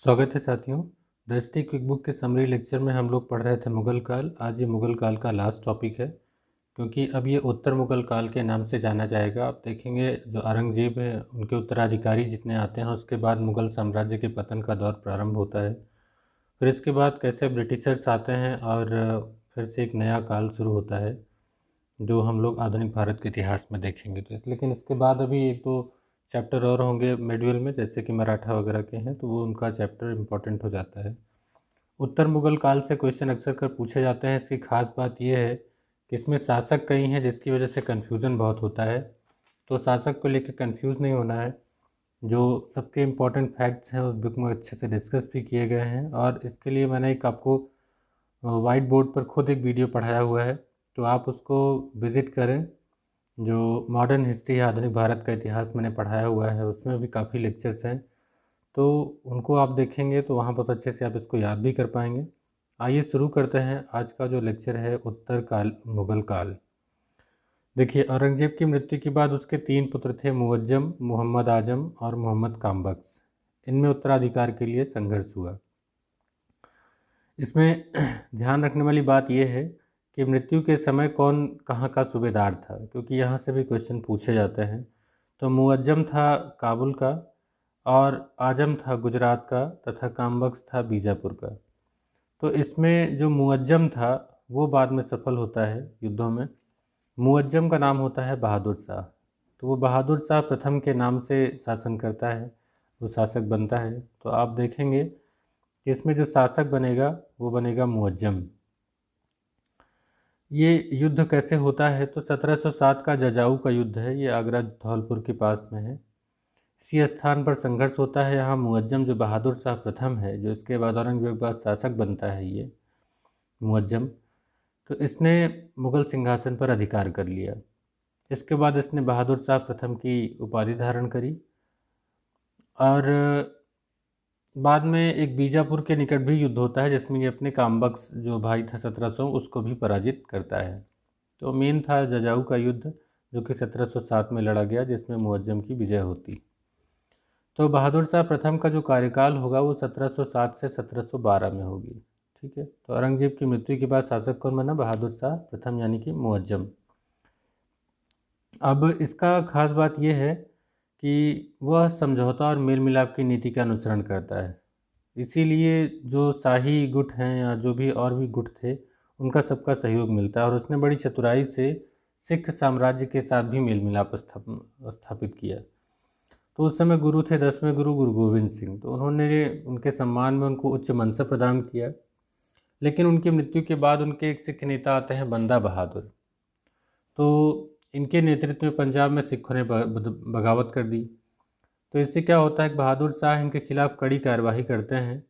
स्वागत है साथियों। दृष्टि क्विक बुक के समरी लेक्चर में हम लोग पढ़ रहे थे मुगल काल। आज ये मुगल काल का लास्ट टॉपिक है, क्योंकि अब ये उत्तर मुगल काल के नाम से जाना जाएगा। आप देखेंगे जो औरंगजेब है, उनके उत्तराधिकारी जितने आते हैं, उसके बाद मुगल साम्राज्य के पतन का दौर प्रारंभ होता है। फिर इसके बाद कैसे ब्रिटिशर्स आते हैं और फिर से एक नया काल शुरू होता है, जो हम लोग आधुनिक भारत के इतिहास में देखेंगे। लेकिन इसके बाद अभी एक दो चैप्टर और होंगे मिडवेल में, जैसे कि मराठा वगैरह के हैं, तो वो उनका चैप्टर इम्पोर्टेंट हो जाता है। उत्तर मुगल काल से क्वेश्चन अक्सर कर पूछे जाते हैं। इसकी खास बात यह है कि इसमें शासक कई हैं, जिसकी वजह से कन्फ्यूज़न बहुत होता है। तो शासक को लेकर कन्फ्यूज़ नहीं होना है। जो सबके इम्पोर्टेंट फैक्ट्स हैं उस बुक में अच्छे से डिस्कस भी किए गए हैं, और इसके लिए मैंने एक आपको वाइट बोर्ड पर खुद एक वीडियो पढ़ाया हुआ है, तो आप उसको विज़िट करें। जो मॉडर्न हिस्ट्री है, आधुनिक भारत का इतिहास मैंने पढ़ाया हुआ है, उसमें भी काफ़ी लेक्चर्स हैं, तो उनको आप देखेंगे तो वहाँ बहुत अच्छे से आप इसको याद भी कर पाएंगे। आइए शुरू करते हैं आज का जो लेक्चर है, उत्तर काल मुगल काल। देखिए, औरंगजेब की मृत्यु के बाद उसके 3 पुत्र थे, मुअज्जम, मोहम्मद आजम और मोहम्मद कामबख्श। इनमें उत्तराधिकार के लिए संघर्ष हुआ। इसमें ध्यान रखने वाली बात यह है कि मृत्यु के समय कौन कहाँ का सूबेदार था, क्योंकि यहाँ से भी क्वेश्चन पूछे जाते हैं। तो मुअज्जम था काबुल का, और आजम था गुजरात का, तथा कामबख्श था बीजापुर का। तो इसमें जो मुअज्जम था वो बाद में सफल होता है युद्धों में। मुअज्जम का नाम होता है बहादुर शाह। तो वो बहादुर शाह प्रथम के नाम से शासन करता है, वो शासक बनता है। तो आप देखेंगे कि इसमें जो शासक बनेगा वो बनेगा मुअज्जम। ये युद्ध कैसे होता है, तो 1707 का जजाऊ का युद्ध है। ये आगरा धौलपुर के पास में है। इसी स्थान पर संघर्ष होता है। यहाँ मुअज्जम जो बहादुर शाह प्रथम है, जो इसके बाद औरंगजेब के बाद शासक बनता है, ये मुअज्जम, तो इसने मुगल सिंहासन पर अधिकार कर लिया। इसके बाद इसने बहादुर शाह प्रथम की उपाधि धारण करी, और बाद में एक बीजापुर के निकट भी युद्ध होता है, जिसमें ये अपने कामबख्श जो भाई था 1700, उसको भी पराजित करता है। तो मेन था जजाऊ का युद्ध, जो कि 1707 में लड़ा गया, जिसमें मुअज्जम की विजय होती। तो बहादुर शाह प्रथम का जो कार्यकाल होगा वो 1707 से 1712 में होगी। ठीक है। तो औरंगजेब की मृत्यु के बाद शासक कौन बना? बहादुर शाह प्रथम, यानी कि मुअज्जम। अब इसका खास बात यह है कि वह समझौता और मेल मिलाप की नीति का अनुसरण करता है। इसीलिए जो शाही गुट हैं या जो भी और भी गुट थे, उनका सबका सहयोग मिलता है, और उसने बड़ी चतुराई से सिख साम्राज्य के साथ भी मेल मिलाप स्थापित किया। तो उस समय गुरु थे 10वें गुरु गुरु गोविंद सिंह। तो उन्होंने उनके सम्मान में उनको उच्च मनसब प्रदान किया। लेकिन उनकी मृत्यु के बाद उनके एक सिख नेता आते हैं, बंदा बहादुर। तो इनके नेतृत्व में पंजाब में सिखों ने बगावत कर दी। तो इससे क्या होता है कि बहादुर शाह इनके खिलाफ कड़ी कार्रवाई करते हैं।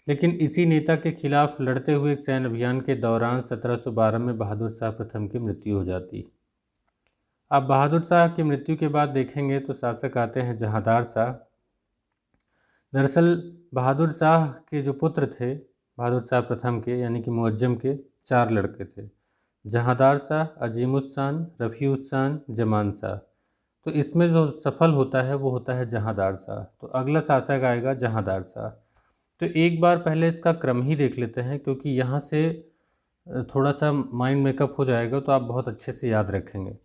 लेकिन इसी नेता के खिलाफ लड़ते हुए एक सैन्य अभियान के दौरान 1712 में बहादुर शाह प्रथम की मृत्यु हो जाती। अब बहादुर शाह की मृत्यु के बाद देखेंगे तो शासक आते हैं जहांदार शाह। दरअसल बहादुर शाह के जो पुत्र थे, बहादुर शाह प्रथम के यानी कि मुअज्जम के 4 लड़के थे, जहांदार शाह, अजीमुस्सान, रफ़ीउस्सान, जमान शाह। तो इसमें जो सफल होता है वो होता है जहांदार शाह। तो अगला शासक आएगा जहांदार शाह। तो एक बार पहले इसका क्रम ही देख लेते हैं, क्योंकि यहाँ से थोड़ा सा माइंड मेकअप हो जाएगा, तो आप बहुत अच्छे से याद रखेंगे।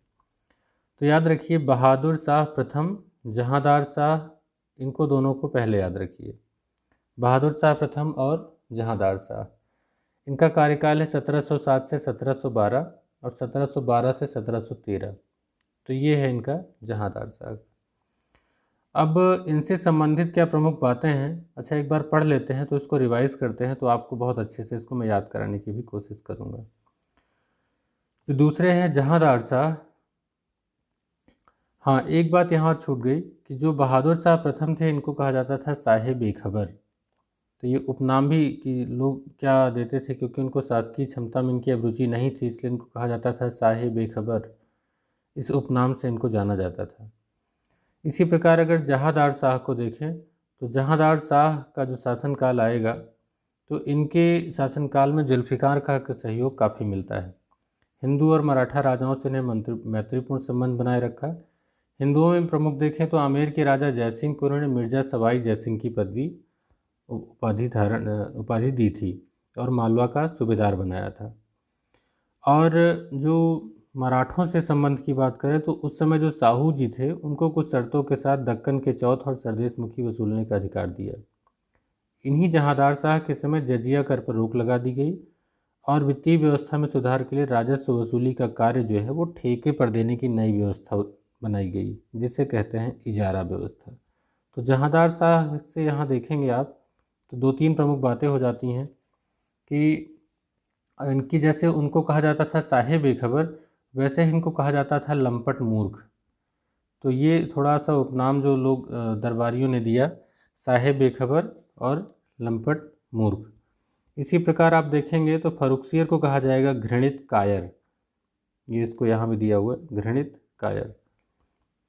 तो याद रखिए, बहादुर शाह प्रथम, जहांदार शाह, इनको दोनों को पहले याद रखिए। बहादुर शाह प्रथम और जहांदार शाह, इनका कार्यकाल है 1707 से 1712 और 1712 से 1713। तो ये है इनका जहांदार शाह। अब इनसे संबंधित क्या प्रमुख बातें हैं, अच्छा एक बार पढ़ लेते हैं, तो इसको रिवाइज करते हैं, तो आपको बहुत अच्छे से इसको मैं याद कराने की भी कोशिश करूँगा। जो दूसरे हैं जहांदार शाह। हाँ, एक बात यहाँ और छूट गई कि जो बहादुर शाह प्रथम थे, इनको कहा जाता था साहे बेखबर। तो ये उपनाम भी कि लोग क्या देते थे, क्योंकि उनको शासकीय क्षमता में इनकी अभिरुचि नहीं थी, इसलिए इनको कहा जाता था साहे बेखबर। इस उपनाम से इनको जाना जाता था। इसी प्रकार अगर जहांदार शाह को देखें, तो जहांदार शाह का जो शासनकाल आएगा, तो इनके शासनकाल में जुल्फ़िकार का सहयोग काफ़ी मिलता है। हिंदू और मराठा राजाओं से ने मैत्रीपूर्ण संबंध बनाए रखा। हिंदुओं में प्रमुख देखें तो आमेर के राजा जयसिंह को उन्होंने मिर्ज़ा सवाई जयसिंह की पदवी उपाधि दी थी और मालवा का सूबेदार बनाया था। और जो मराठों से संबंध की बात करें तो उस समय जो साहू जी थे उनको कुछ शर्तों के साथ दक्कन के चौथ और सरदेश मुखी वसूलने का अधिकार दिया। इन्हीं जहांदार शाह के समय जजिया कर पर रोक लगा दी गई और वित्तीय व्यवस्था में सुधार के लिए राजस्व वसूली का कार्य जो है वो ठेके पर देने की नई व्यवस्था बनाई गई, जिसे कहते हैं इजारा व्यवस्था। तो जहांदार शाह से यहाँ देखेंगे आप तो दो तीन प्रमुख बातें हो जाती हैं कि इनकी जैसे उनको कहा जाता था साहेब बेखबर, वैसे ही इनको कहा जाता था लंपट मूर्ख। तो ये थोड़ा सा उपनाम जो लोग दरबारियों ने दिया, साहेब बेखबर और लंपट मूर्ख। इसी प्रकार आप देखेंगे तो फर्रुखसियर को कहा जाएगा घृणित कायर, ये इसको यहाँ भी दिया हुआ है घृणित कायर।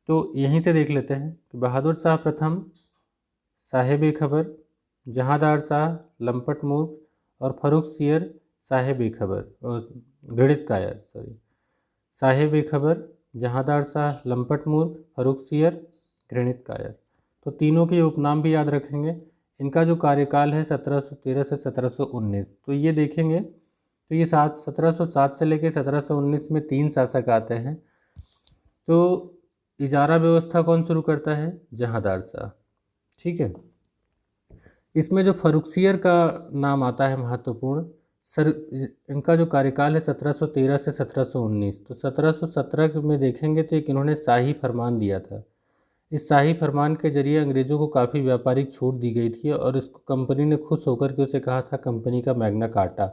तो यहीं से देख लेते हैं कि बहादुर शाह प्रथम साहेब खबर, जहांदार शाह लंपट मूर्ख और फर्रुखसियर साहेब खबर घृणित कायर, साहेब खबर, जहांदार शाह लंपट मूर्ख, फर्रुखसियर घृणित कायर। तो तीनों के उपनाम भी याद रखेंगे। इनका जो कार्यकाल है 1713 से 1719, तो ये देखेंगे तो ये 1707 से लेकर 1719 में 3 शासक आते हैं। तो इजारा व्यवस्था कौन शुरू करता है? जहांदार शाह। ठीक है, इसमें जो फर्रुखसियर का नाम आता है महत्वपूर्ण, इनका जो कार्यकाल है 1713 से 1719। तो 1717 में देखेंगे तो एक इन्होंने शाही फरमान दिया था। इस शाही फरमान के जरिए अंग्रेज़ों को काफ़ी व्यापारिक छूट दी गई थी और इसको कंपनी ने खुश होकर के उसे कहा था कंपनी का मैग्ना कार्टा।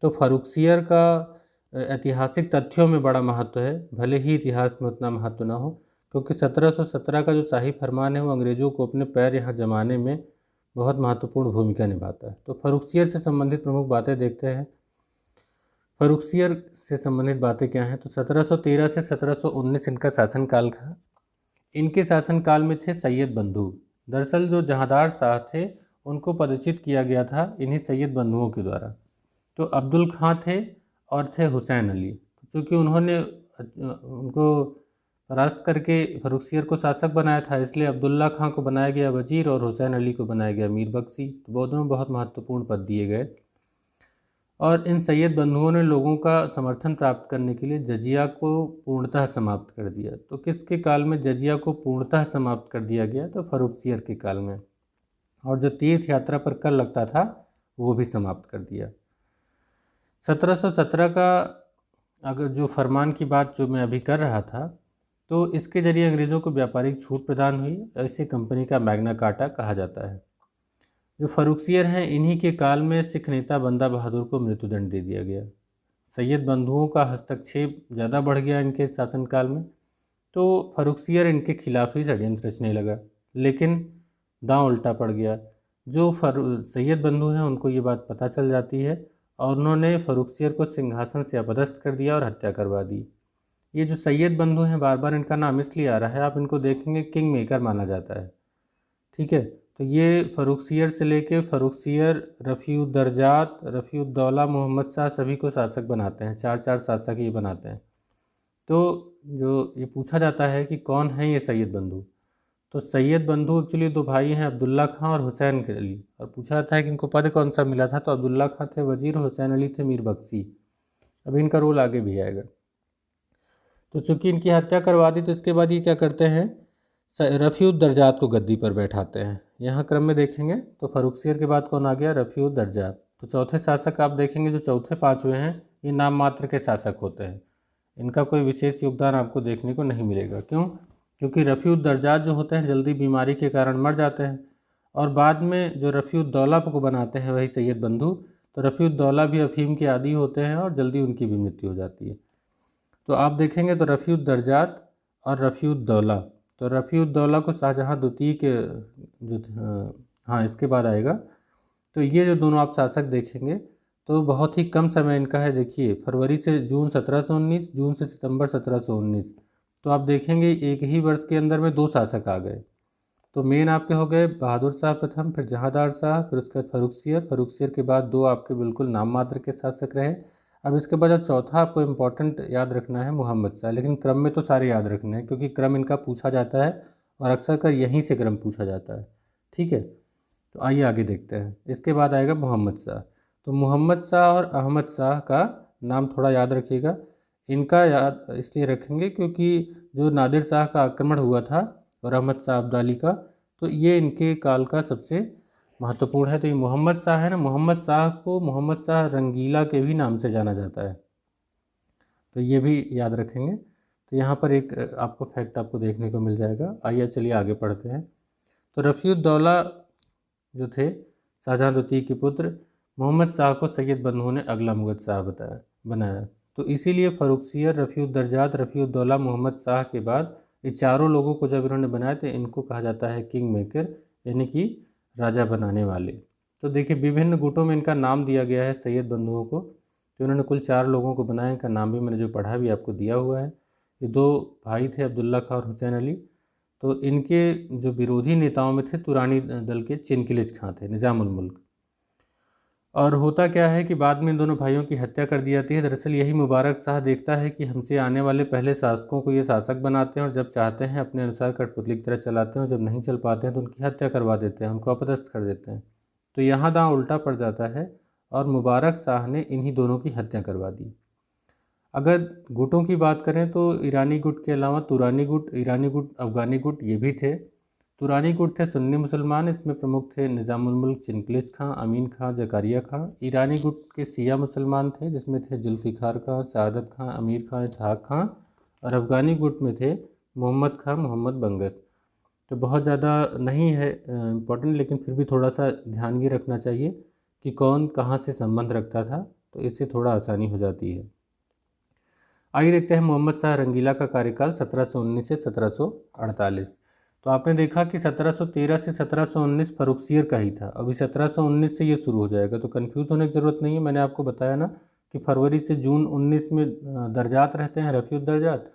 तो फर्रुखसियर का ऐतिहासिक तथ्यों में बड़ा महत्व है, भले ही इतिहास में उतना महत्व ना हो, क्योंकि 1717 का जो शाही फरमान है वो अंग्रेज़ों को अपने पैर यहाँ जमाने में बहुत महत्वपूर्ण भूमिका निभाता है। तो फर्रुखसियर से संबंधित प्रमुख बातें देखते हैं। फर्रुखसियर से संबंधित बातें क्या हैं? तो 1713 से 1719 इनका शासनकाल था। इनके शासनकाल में थे सैयद बंधु। दरअसल जो जहांदार शाह थे उनको पदच्युत किया गया था इन्हीं सैयद बंधुओं के द्वारा। तो अब्दुल खां थे और थे हुसैन अली। चूँकि उन्होंने उनको परास्त करके फर्रुखसियर को शासक बनाया था, इसलिए अब्दुल्ला खां को बनाया गया वजीर और हुसैन अली को बनाया गया मीर बख्शी। तो दोनों बहुत महत्वपूर्ण पद दिए गए। और इन सैयद बंधुओं ने लोगों का समर्थन प्राप्त करने के लिए जजिया को पूर्णतः समाप्त कर दिया। तो किसके काल में जजिया को पूर्णतः समाप्त कर दिया गया? तो फर्रुखसियर के काल में। और जो तीर्थ यात्रा पर कर लगता था वो भी समाप्त कर दिया। 1717 का अगर जो फरमान की बात जो मैं अभी कर रहा था, तो इसके जरिए अंग्रेज़ों को व्यापारिक छूट प्रदान हुई। ऐसे कंपनी का मैग्ना कार्टा कहा जाता है। जो फर्रुखसियर हैं इन्हीं के काल में सिख नेता बंदा बहादुर को मृत्युदंड दे दिया गया। सैयद बंधुओं का हस्तक्षेप ज़्यादा बढ़ गया इनके शासनकाल में, तो फर्रुखसियर इनके खिलाफ ही षड्यंत्र रचने लगा, लेकिन दांव उल्टा पड़ गया। जो सैयद बंधु हैं उनको ये बात पता चल जाती है और उन्होंने फर्रुखसियर को सिंहासन से अपदस्थ कर दिया और हत्या करवा दी। ये जो सैयद बंधु हैं, बार बार इनका नाम इसलिए आ रहा है, आप इनको देखेंगे किंग मेकर माना जाता है। ठीक है, तो ये फर्रुखसियर से लेके फर्रुखसियर, रफ़ीउद्दर्जात, रफ़ीउद्दौला, मोहम्मद शाह सभी को शासक बनाते हैं। 4 शासक ये बनाते हैं। तो जो ये पूछा जाता है कि कौन है ये सैयद बंधु, तो सैयद बंधु एक्चुअली 2 भाई हैं, अब्दुल्ला खां और हुसैन अली। और पूछा जाता है कि इनको पद कौन सा मिला था, तो अब्दुल्ला खां थे वजीर, हुसैन अली थे मीर बख्शी। अभी इनका रोल आगे भी आएगा। तो चूँकि इनकी हत्या करवा दी, तो इसके बाद ये क्या करते हैं, रफ़ीउद्दर्जात को गद्दी पर बैठाते हैं। यहाँ क्रम में देखेंगे तो फर्रुखसियर के बाद कौन आ गया? रफ़ीउद्दर्जात। तो चौथे शासक आप देखेंगे, जो चौथे पाँचवें हैं ये नाम मात्र के शासक होते हैं। इनका कोई विशेष योगदान आपको देखने को नहीं मिलेगा। क्यों? क्योंकि रफ़ीउद्दर्जात जो होते हैं जल्दी बीमारी के कारण मर जाते हैं और बाद में जो रफ़ीउद्दौला को बनाते हैं वही सैयद बंधु, तो रफ़ीउद्दौला भी अफ़ीम के आदी होते हैं और जल्दी उनकी भी मृत्यु हो जाती है। तो आप देखेंगे तो रफ़ीउद्दर्जात और रफ़ीउद्दौला, तो रफ़ीउद्दौला को शाहजहाँ द्वितीय के जो इसके बाद आएगा। तो ये जो दोनों आप शासक देखेंगे तो बहुत ही कम समय इनका है। देखिए, फरवरी से जून 1719, जून से सितंबर 1719। तो आप देखेंगे एक ही वर्ष के अंदर में 2 शासक आ गए। तो मेन आपके हो गए बहादुर शाह प्रथम, फिर जहांदार शाह, फिर उसके बाद फर्रुखसियर के बाद 2 आपके बिल्कुल नाम मात्र के शासक रहे। अब इसके बाद चौथा आपको इम्पोर्टेंट याद रखना है मोहम्मद शाह, लेकिन क्रम में तो सारे याद रखने हैं क्योंकि क्रम इनका पूछा जाता है और अक्सर कर यहीं से क्रम पूछा जाता है। ठीक है, तो आइए आगे देखते हैं। इसके बाद आएगा मोहम्मद शाह। तो मोहम्मद शाह और अहमद शाह का नाम थोड़ा याद रखिएगा। इनका याद इसलिए रखेंगे क्योंकि जो नादिर शाह का आक्रमण हुआ था और अहमद शाह अब्दाली का, तो ये इनके काल का सबसे महत्वपूर्ण है। तो ये मोहम्मद शाह है ना, मोहम्मद शाह को मोहम्मद शाह रंगीला के भी नाम से जाना जाता है, तो ये भी याद रखेंगे। तो यहाँ पर एक आपको फैक्ट आपको देखने को मिल जाएगा। आइए चलिए आगे पढ़ते हैं। तो रफ़ीउद्दौला जो थे शाहजहाँ द्वितीय के पुत्र, मोहम्मद शाह को सैयद बंधुओं ने अगला मुगल शाह बनाया। तो इसीलिए फ़र्रुखसियर, रफ़ीउद्दरजात, रफ़ीउद्दौला, मोहम्मद शाह के बाद ये चारों लोगों को जब इन्होंने बनाया तो इनको कहा जाता है किंग मेकर, यानी कि राजा बनाने वाले। तो देखिए विभिन्न गुटों में इनका नाम दिया गया है सैयद बंधुओं को। तो इन्होंने कुल 4 लोगों को बनाया, इनका नाम भी मैंने जो पढ़ा भी आपको दिया हुआ है। ये 2 भाई थे, अब्दुल्ला खां और हुसैन अली। तो इनके जो विरोधी नेताओं में थे तुरानी दल के चिनकिलिज खां थे, निज़ामुल मुल्क। और होता क्या है कि बाद में इन दोनों भाइयों की हत्या कर दी जाती है। दरअसल यही मुबारक शाह देखता है कि हमसे आने वाले पहले शासकों को ये शासक बनाते हैं और जब चाहते हैं अपने अनुसार कठपुतली की तरह चलाते हैं, और जब नहीं चल पाते हैं तो उनकी हत्या करवा देते हैं, उनको अपदस्थ कर देते हैं। तो यहाँ दांव उल्टा पड़ जाता है और मुबारक शाह ने इन्हीं दोनों की हत्या करवा दी। अगर गुटों की बात करें तो ईरानी गुट के अलावा तुरानी गुट, ईरानी गुट, अफ़गानी गुट ये भी थे। तुरानी गुट थे सुन्नी मुसलमान, इसमें प्रमुख थे निज़ामुल मुल्क, चिनकिलिज खां, अमीन खां, जकारिया खां। ईरानी गुट के शिया मुसलमान थे जिसमें थे जुल्फ़िकार खां, सआदत खां, अमीर खां, इसहाक खां। और अफ़गानी गुट में थे मोहम्मद खां, मोहम्मद बंगस। तो बहुत ज़्यादा नहीं है इम्पोर्टेंट, लेकिन फिर भी थोड़ा सा ध्यान ये रखना चाहिए कि कौन कहाँ से संबंध रखता था, तो इससे थोड़ा आसानी हो जाती है। आइए देखते हैं मोहम्मद शाह रंगीला का कार्यकाल 1719 से 1748। तो आपने देखा कि 1713 से 1719 फ़र्रुखसियर का ही था, अभी 1719 से ये शुरू हो जाएगा। तो कंफ्यूज होने की ज़रूरत नहीं है। मैंने आपको बताया ना कि फरवरी से जून 19 में दरजात रहते हैं, रफ़ीउद्दरजात,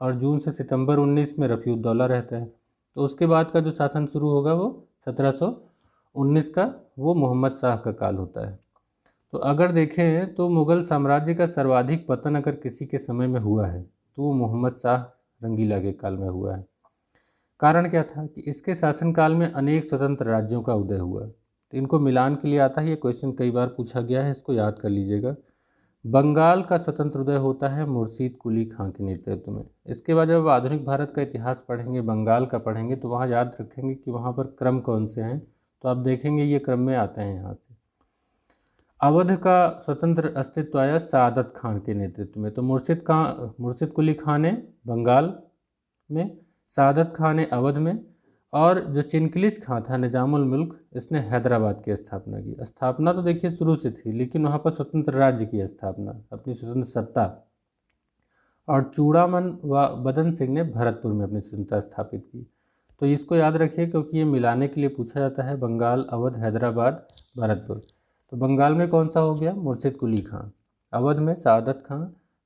और जून से सितंबर 19 में रफ़ीउद्दौला रहते हैं। तो उसके बाद का जो शासन शुरू होगा वो 1719 का, वो मोहम्मद शाह का काल होता है। तो अगर देखें तो मुग़ल साम्राज्य का सर्वाधिक पतन अगर किसी के समय में हुआ है तो वो मोहम्मद शाह रंगीला के काल में हुआ है। कारण क्या था कि इसके शासनकाल में अनेक स्वतंत्र राज्यों का उदय हुआ। तो इनको मिलान के लिए आता है, ये क्वेश्चन कई बार पूछा गया है, इसको याद कर लीजिएगा। बंगाल का स्वतंत्र उदय होता है मुर्शीद कुली खां के नेतृत्व में। इसके बाद जब आधुनिक भारत का इतिहास पढ़ेंगे, बंगाल का पढ़ेंगे, तो वहाँ याद रखेंगे कि वहाँ पर क्रम कौन से हैं। तो आप देखेंगे ये क्रम में आते हैं यहाँ से। अवध का स्वतंत्र अस्तित्व आया सआदत खान के नेतृत्व में। तो मुर्शिद कुली खान ने बंगाल में, सआदत खान ने अवध में, और जो चिनकिलिज खां था निज़ामुल मुल्क, इसने हैदराबाद की स्थापना की। स्थापना तो देखिए शुरू से थी, लेकिन वहाँ पर स्वतंत्र राज्य की स्थापना, अपनी स्वतंत्र सत्ता। और चूड़ामन व बदन सिंह ने भरतपुर में अपनी स्वतंत्रता स्थापित की। तो इसको याद रखिए क्योंकि ये मिलाने के लिए पूछा जाता है, बंगाल, अवध, हैदराबाद, भरतपुर। तो बंगाल में कौन सा हो गया, मुर्शिद कुली खां, अवध में सआदत खां,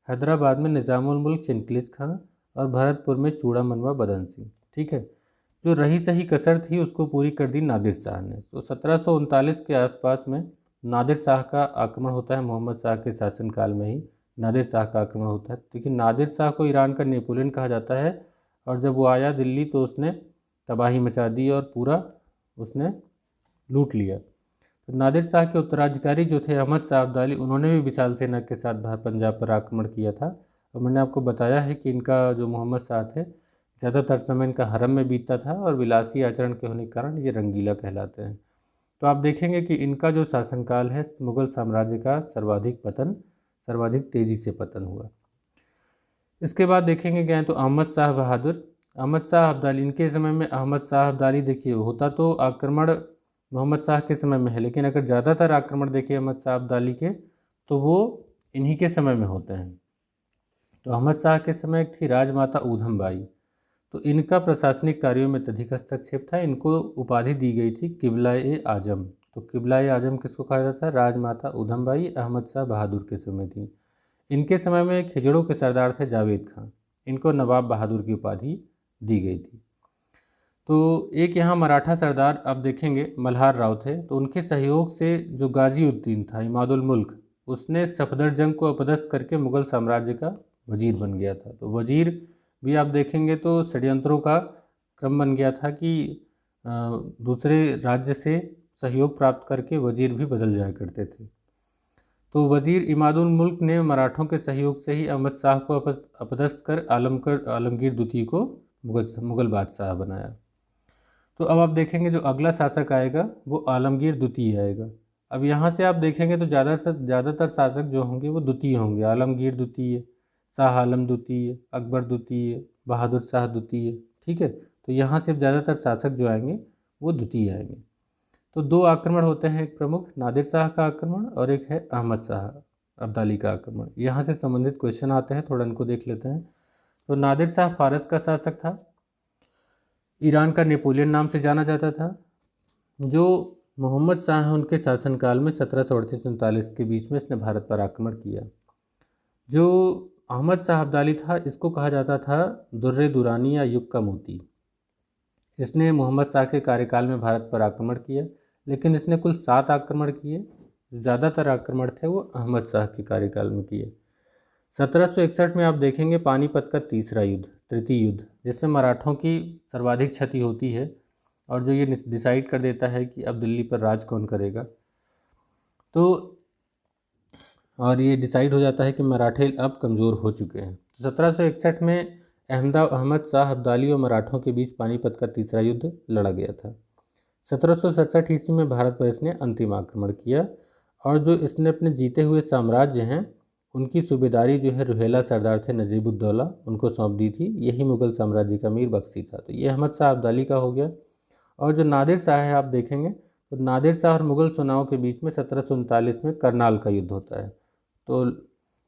हैदराबाद में निज़ामुल मुल्क चिनकिलिज खां, और भरतपुर में चूड़ामन व बदन सिंह। ठीक है। जो रही सही कसर थी उसको पूरी कर दी नादिर शाह ने। तो 1739 के आसपास में नादिर शाह का आक्रमण होता है, मोहम्मद शाह के शासनकाल में ही नादिर शाह का आक्रमण होता है। लेकिन नादिर शाह को ईरान का नेपोलियन कहा जाता है, और जब वो आया दिल्ली तो उसने तबाही मचा दी और पूरा उसने लूट लिया। तो नादिर शाह के उत्तराधिकारी जो थे अहमद शाह अब्दाली, उन्होंने भी विशाल सेना के साथ पंजाब पर आक्रमण किया था। और मैंने आपको बताया है कि इनका जो मोहम्मद शाह थे, ज़्यादातर समय इनका हरम में बीतता था और विलासी आचरण के होने के कारण ये रंगीला कहलाते हैं। तो आप देखेंगे कि इनका जो शासनकाल है, मुग़ल साम्राज्य का सर्वाधिक तेज़ी से पतन हुआ। इसके बाद देखेंगे क्या है तो अहमद शाह बहादुर, अहमद शाह अब्दाली, इनके समय में अहमद शाह अब्दाली देखिए होता तो आक्रमण मोहम्मद शाह के समय में है, लेकिन अगर ज़्यादातर आक्रमण देखिए अहमद शाह अब्दाली के तो वो इन्हीं के समय में होते हैं। तो अहमद शाह के समय एक थी राजमाता ऊधम बाई। तो इनका प्रशासनिक कार्यों में अत्यधिक हस्तक्षेप था। इनको उपाधि दी गई थी किबला-ए आजम। तो किबला-ए आजम किसको कहा जाता है, राजमाता ऊधम बाई अहमद शाह बहादुर के समय थी। इनके समय में खिजड़ों के सरदार थे जावेद खां, इनको नवाब बहादुर की उपाधि दी गई थी। तो एक यहाँ मराठा सरदार आप देखेंगे मल्हार राव थे, तो उनके सहयोग से जो गाज़ीउद्दीन था इमादुल मुल्क, उसने सफदरजंग को अपदस्थ करके मुग़ल साम्राज्य का वजीर बन गया था। तो वजीर भी आप देखेंगे तो षड्यंत्रों का क्रम बन गया था कि दूसरे राज्य से सहयोग प्राप्त करके वजीर भी बदल जाया करते थे। तो वजीर इमादुल मुल्क ने मराठों के सहयोग से ही अहमद शाह को अपदस्थ कर आलमगीर द्वितीय को मुगल बादशाह बनाया। तो अब आप देखेंगे जो अगला शासक आएगा वो आलमगीर द्वितीय आएगा। अब यहाँ से आप देखेंगे तो ज़्यादातर शासक जो होंगे वो द्वितीय होंगे। आलमगीर द्वितीय, शाह आलम द्वितीय, अकबर द्वितीय, बहादुर शाह द्वितीय। ठीक है, तो यहाँ से ज़्यादातर शासक जो आएंगे वो द्वितीय आएंगे। तो दो आक्रमण होते हैं, एक प्रमुख नादिर शाह का आक्रमण और एक है अहमद शाह अब्दाली का आक्रमण। यहाँ से संबंधित क्वेश्चन आते हैं, थोड़ा इनको देख लेते हैं। तो नादिर शाह फारस का शासक था, ईरान का नेपोलियन नाम से जाना जाता था। जो मोहम्मद शाह हैं उनके शासनकाल में 1738-39 के बीच में इसने भारत पर आक्रमण किया। जो अहमद शाह अब्दाली था इसको कहा जाता था दुर्रे दुरानी या युग का मोती। इसने मोहम्मद शाह के कार्यकाल में भारत पर आक्रमण किया, लेकिन इसने कुल 7 आक्रमण किए। ज़्यादातर आक्रमण थे वो अहमद शाह के कार्यकाल में किए। 1761 में आप देखेंगे पानीपत का तृतीय युद्ध, जिसमें मराठों की सर्वाधिक क्षति होती है और जो ये डिसाइड कर देता है कि अब दिल्ली पर राज कौन करेगा। तो और ये डिसाइड हो जाता है कि मराठे अब कमज़ोर हो चुके हैं। 1761 में अहमद शाह अब्दाली और मराठों के बीच पानीपत का तीसरा युद्ध लड़ा गया था। 1767 ईस्वी में भारत पर इसने अंतिम आक्रमण किया और जो इसने अपने जीते हुए साम्राज्य हैं उनकी सूबेदारी जो है रुहेला सरदार थे नजीबुद्दौला, उनको सौंप दी थी। यही मुगल साम्राज्य का मीर बख्शी था। तो ये अहमद शाह अब्दाली का हो गया। और जो नादिर शाह है आप देखेंगे तो नादिर शाह और मुगल सेनाओं के बीच में 1739 में करनाल का युद्ध होता है। तो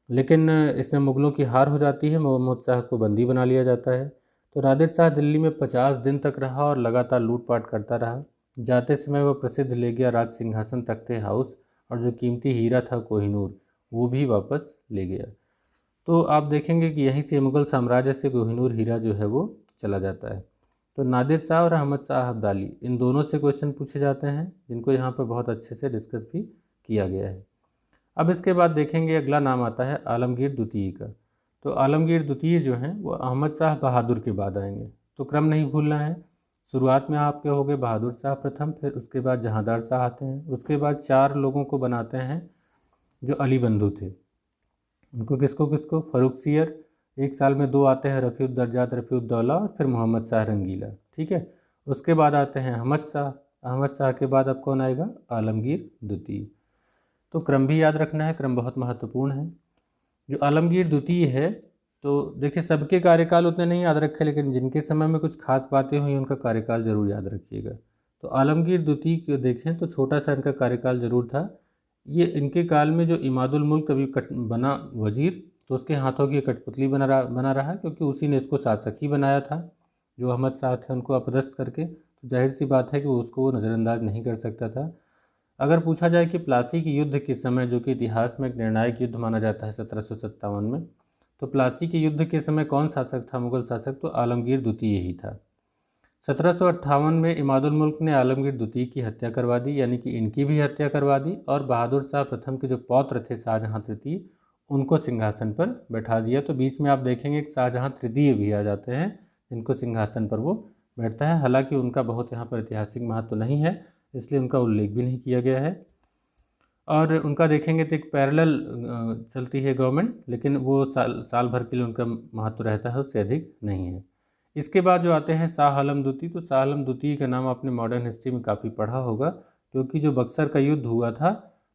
लेकिन इसमें मुगलों की हार हो जाती है, मोहम्मद शाह को बंदी बना लिया जाता है। तो नादिर शाह दिल्ली में 50 दिन तक रहा और लगातार लूटपाट करता रहा। जाते समय वह प्रसिद्ध ले गया राज सिंहासन तख्ते हाउस, और जो कीमती हीरा था कोहिनूर वो भी वापस ले गया। तो आप देखेंगे कि यहीं से मुगल साम्राज्य से कोहिनूर हीरा जो है वो चला जाता है। तो नादिर शाह और अहमद शाह अब्दाली इन दोनों से क्वेश्चन पूछे जाते हैं, जिनको यहाँ पर बहुत अच्छे से डिस्कस भी किया गया है। अब इसके बाद देखेंगे अगला नाम आता है आलमगीर द्वितीय का। तो आलमगीर द्वितीय जो हैं वो अहमद शाह बहादुर के बाद आएंगे। तो क्रम नहीं भूलना है, शुरुआत में आपके हो गए बहादुर शाह प्रथम, फिर उसके बाद जहांदार शाह आते हैं, उसके बाद 4 लोगों को बनाते हैं जो अली बंधु थे। उनको किसको फर्रुख सियर, एक साल में 2 आते हैं, रफ़ीउद्दर्जात रफ़ीउद्दौला और फिर मोहम्मद शाह रंगीला। ठीक है, उसके बाद आते हैं अहमद शाह के बाद अब कौन आएगा, आलमगीर द्वितीय। तो क्रम भी याद रखना है, क्रम बहुत महत्वपूर्ण है। जो आलमगीर द्वितीय है तो देखिए सबके कार्यकाल उतने नहीं याद रखे, लेकिन जिनके समय में कुछ खास बातें हुई उनका कार्यकाल जरूर याद रखिएगा। तो आलमगीर द्वितीय को देखें तो छोटा सा इनका कार्यकाल जरूर था। ये इनके काल में जो इमादुल मुल्क कभी बना वजीर, तो उसके हाथों की कठपुतली बना रहा, क्योंकि उसी ने इसको शासक ही बनाया था। जो अहमद शाह थे उनको अपदस्थ करके, तो जाहिर सी बात है कि उसको वो नज़रअंदाज नहीं कर सकता था। अगर पूछा जाए कि प्लासी के युद्ध के समय, जो कि इतिहास में एक निर्णायक युद्ध माना जाता है 1757 में, तो प्लासी के युद्ध के समय कौन शासक था, मुगल शासक, तो आलमगीर द्वितीय ही था। 1758 में इमादुल मुल्क ने आलमगीर द्वितीय की हत्या करवा दी, यानी कि इनकी भी हत्या करवा दी, और बहादुर शाह प्रथम के जो पौत्र थे शाहजहाँ तृतीय, उनको सिंहासन पर बैठा दिया। तो बीच में आप देखेंगे कि शाहजहाँ तृतीय भी आ जाते हैं, जिनको सिंहासन पर वो बैठता है। हालांकि उनका बहुत यहाँ पर ऐतिहासिक महत्व नहीं है, इसलिए उनका उल्लेख भी नहीं किया गया है। और उनका देखेंगे तो एक पैरेलल चलती है गवर्नमेंट, लेकिन वो साल भर के लिए उनका महत्व रहता है, उससे अधिक नहीं है। इसके बाद जो आते हैं शाह आलम द्वितीय, तो शाह आलम द्वितीय का नाम आपने मॉडर्न हिस्ट्री में काफ़ी पढ़ा होगा, क्योंकि जो बक्सर का युद्ध हुआ था,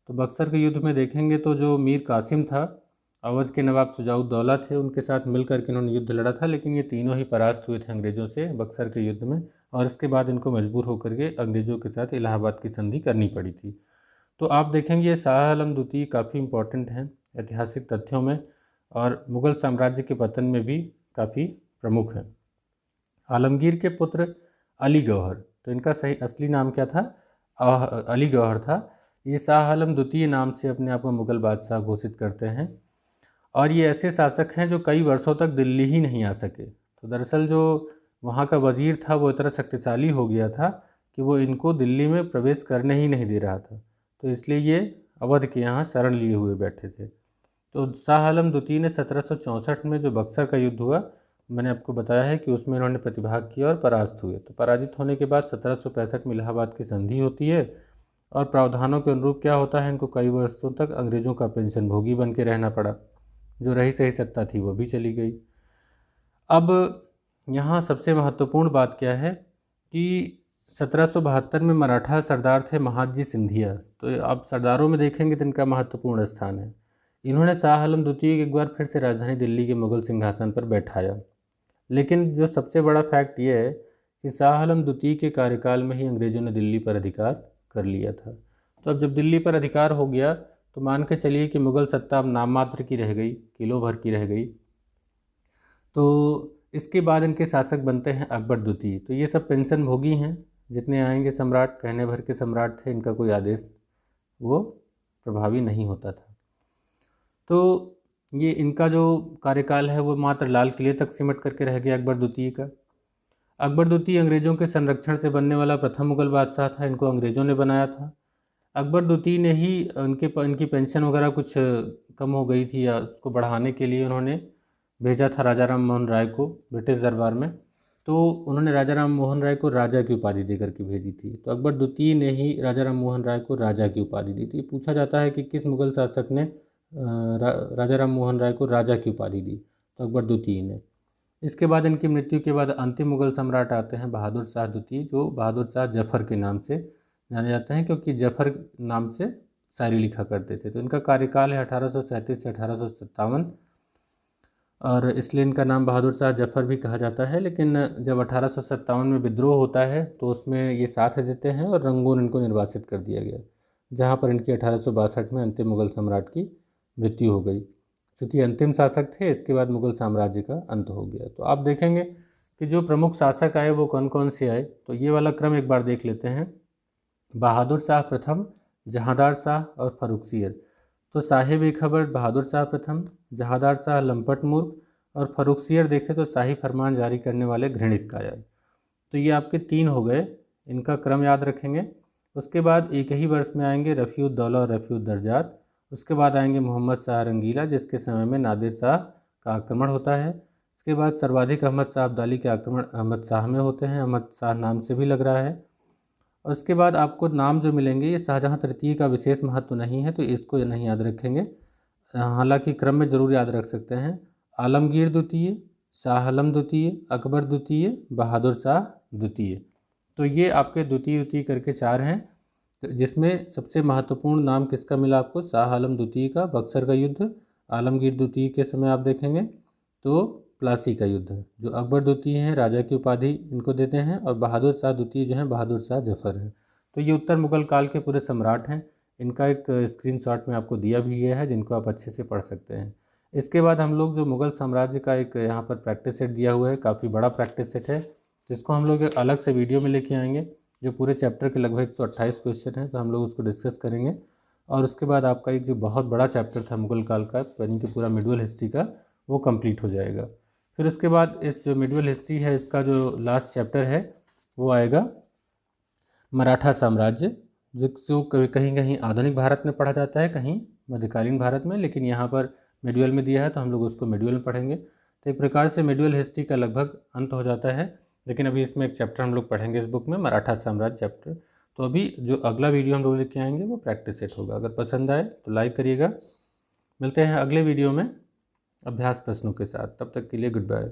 तो बक्सर के युद्ध में देखेंगे तो जो मीर कासिम था, अवध के नवाब शुजाउद्दौला थे, उनके साथ मिलकर के इन्होंने युद्ध लड़ा था, लेकिन ये तीनों ही परास्त हुए थे अंग्रेज़ों से बक्सर के युद्ध में, और इसके बाद इनको मजबूर होकर के अंग्रेज़ों के साथ इलाहाबाद की संधि करनी पड़ी थी। तो आप देखेंगे ये शाह आलम द्वितीय काफ़ी इम्पोर्टेंट हैं ऐतिहासिक तथ्यों में, और मुग़ल साम्राज्य के पतन में भी काफ़ी प्रमुख हैं। आलमगीर के पुत्र अली गौहर, तो इनका सही असली नाम क्या था, अली गौहर था। ये शाह आलम द्वितीय नाम से अपने आप को मुग़ल बादशाह घोषित करते हैं, और ये ऐसे शासक हैं जो कई वर्षों तक दिल्ली ही नहीं आ सके। तो दरअसल जो वहाँ का वज़ीर था वो इतना शक्तिशाली हो गया था कि वो इनको दिल्ली में प्रवेश करने ही नहीं दे रहा था, तो इसलिए ये अवध के यहाँ शरण लिए हुए बैठे थे। तो शाह आलम द्वितीय ने 1764 में जो बक्सर का युद्ध हुआ, मैंने आपको बताया है कि उसमें इन्होंने प्रतिभाग किया और परास्त हुए। तो पराजित होने के बाद 1765 में इलाहाबाद की संधि होती है, और प्रावधानों के अनुरूप क्या होता है, इनको कई वर्षों तक अंग्रेज़ों का पेंशन भोगी बन के रहना पड़ा। जो रही सही सत्ता थी वो भी चली गई। अब यहाँ सबसे महत्वपूर्ण बात क्या है कि 1772 में मराठा सरदार थे महादजी सिंधिया। तो आप सरदारों में देखेंगे तो इनका महत्वपूर्ण स्थान है। इन्होंने शाह आलम द्वितीय एक बार फिर से राजधानी दिल्ली के मुगल सिंहासन पर बैठाया। लेकिन जो सबसे बड़ा फैक्ट ये है कि शाह आलम द्वितीय के कार्यकाल में ही अंग्रेज़ों ने दिल्ली पर अधिकार कर लिया था। तो अब जब दिल्ली पर अधिकार हो गया तो मान के चलिए कि मुग़ल सत्ता अब नाम मात्र की रह गई, किलो भर की रह गई। तो इसके बाद इनके शासक बनते हैं अकबर द्वितीय। तो ये सब पेंशन भोगी हैं, जितने आएंगे सम्राट, कहने भर के सम्राट थे, इनका कोई आदेश वो प्रभावी नहीं होता था। तो ये इनका जो कार्यकाल है वो मात्र लाल किले तक सिमट करके रह गया अकबर द्वितीय का। अकबर द्वितीय अंग्रेज़ों के संरक्षण से बनने वाला प्रथम मुगल बादशाह था, इनको अंग्रेज़ों ने बनाया था। अकबर द्वितीय ने ही इनकी पेंशन वगैरह कुछ कम हो गई थी या उसको बढ़ाने के लिए उन्होंने भेजा था राजा राम मोहन राय को ब्रिटिश दरबार में। तो उन्होंने राजा राम मोहन राय को राजा की उपाधि दे करके भेजी थी। तो अकबर द्वितीय ने ही राजा राम मोहन राय को राजा की उपाधि दी थी। पूछा जाता है कि किस मुगल शासक ने राजा राम मोहन राय को राजा की उपाधि दी, तो अकबर द्वितीय ने। इसके बाद इनकी मृत्यु के बाद अंतिम मुगल सम्राट आते हैं बहादुर शाह द्वितीय, जो बहादुर शाह जफ़र के नाम से जाने जाते हैं, क्योंकि जफ़र नाम से शायरी लिखा करते थे। तो इनका कार्यकाल है 1837 से 1857 और इसलिए इनका नाम बहादुर शाह जफ़र भी कहा जाता है। लेकिन जब 1857 में विद्रोह होता है तो उसमें ये साथ देते हैं और रंगून इनको निर्वासित कर दिया गया, जहाँ पर इनकी 1862 में अंतिम मुगल सम्राट की मृत्यु हो गई। चूँकि अंतिम शासक थे, इसके बाद मुगल साम्राज्य का अंत हो गया। तो आप देखेंगे कि जो प्रमुख शासक आए वो कौन कौन से आए, तो ये वाला क्रम एक बार देख लेते हैं। बहादुर शाह प्रथम, जहांदार शाह और फर्रुखसियर। तो साहिब एक खबर बहादुर शाह प्रथम, जहांदार शाह लंपट मूर्ख और फर्रुखसियर देखें तो शाही फरमान जारी करने वाले घृणित कायर। तो ये आपके 3 हो गए, इनका क्रम याद रखेंगे। उसके बाद एक ही वर्ष में आएंगे रफ़ीउद्दौला और रफ़ीउद्दर्जात। उसके बाद आएंगे मोहम्मद शाह रंगीला, जिसके समय में नादिर शाह का आक्रमण होता है। उसके बाद सर्वाधिक अहमद शाह अब्दाली के आक्रमण अहमद शाह में होते हैं, अहमद शाह नाम से भी लग रहा है। और उसके बाद आपको नाम जो मिलेंगे ये शाहजहाँ तृतीय का विशेष महत्व नहीं है, तो इसको नहीं याद रखेंगे। हालांकि क्रम में ज़रूर याद रख सकते हैं। आलमगीर द्वितीय, शाह आलम द्वितीय, अकबर द्वितीय, बहादुर शाह द्वितीय। तो ये आपके द्वितीय द्वितीय करके 4 हैं। तो जिसमें सबसे महत्वपूर्ण नाम किसका मिला आपको, शाह आलम द्वितीय का, बक्सर का युद्ध। आलमगीर द्वितीय के समय आप देखेंगे तो प्लासी का युद्ध। जो अकबर द्वितीय हैं राजा की उपाधि इनको देते हैं, और बहादुर शाह द्वितीय जो हैं बहादुर शाह जफ़र हैं। तो ये उत्तर मुगल काल के पूरे सम्राट हैं। इनका एक स्क्रीनशॉट में आपको दिया भी गया है, जिनको आप अच्छे से पढ़ सकते हैं। इसके बाद हम लोग जो मुगल साम्राज्य का एक यहाँ पर प्रैक्टिस सेट दिया हुआ है, काफ़ी बड़ा प्रैक्टिस सेट है, जिसको हम लोग एक अलग से वीडियो में लेके आएंगे, जो पूरे चैप्टर के लगभग 128 क्वेश्चन हैं। तो हम लोग उसको डिस्कस करेंगे। और उसके बाद आपका एक जो बहुत बड़ा चैप्टर था मुगल काल का, यानी कि पूरा मिडवल हिस्ट्री का, वो कंप्लीट हो जाएगा। फिर उसके बाद इस जो मिडवल हिस्ट्री है इसका जो लास्ट चैप्टर है वो आएगा मराठा साम्राज्य, जो कहीं कहीं आधुनिक भारत में पढ़ा जाता है, कहीं मध्यकालीन भारत में, लेकिन यहाँ पर मिडवल में दिया है तो हम लोग उसको मिडवल में पढ़ेंगे। तो एक प्रकार से मिडवल हिस्ट्री का लगभग अंत हो जाता है। लेकिन अभी इसमें एक चैप्टर हम लोग पढ़ेंगे इस बुक में, मराठा साम्राज्य चैप्टर। तो अभी जो अगला वीडियो हम लोग लेके आएंगे वो प्रैक्टिस सेट होगा। अगर पसंद आए तो लाइक करिएगा। मिलते हैं अगले वीडियो में अभ्यास प्रश्नों के साथ। तब तक के लिए गुड बाय।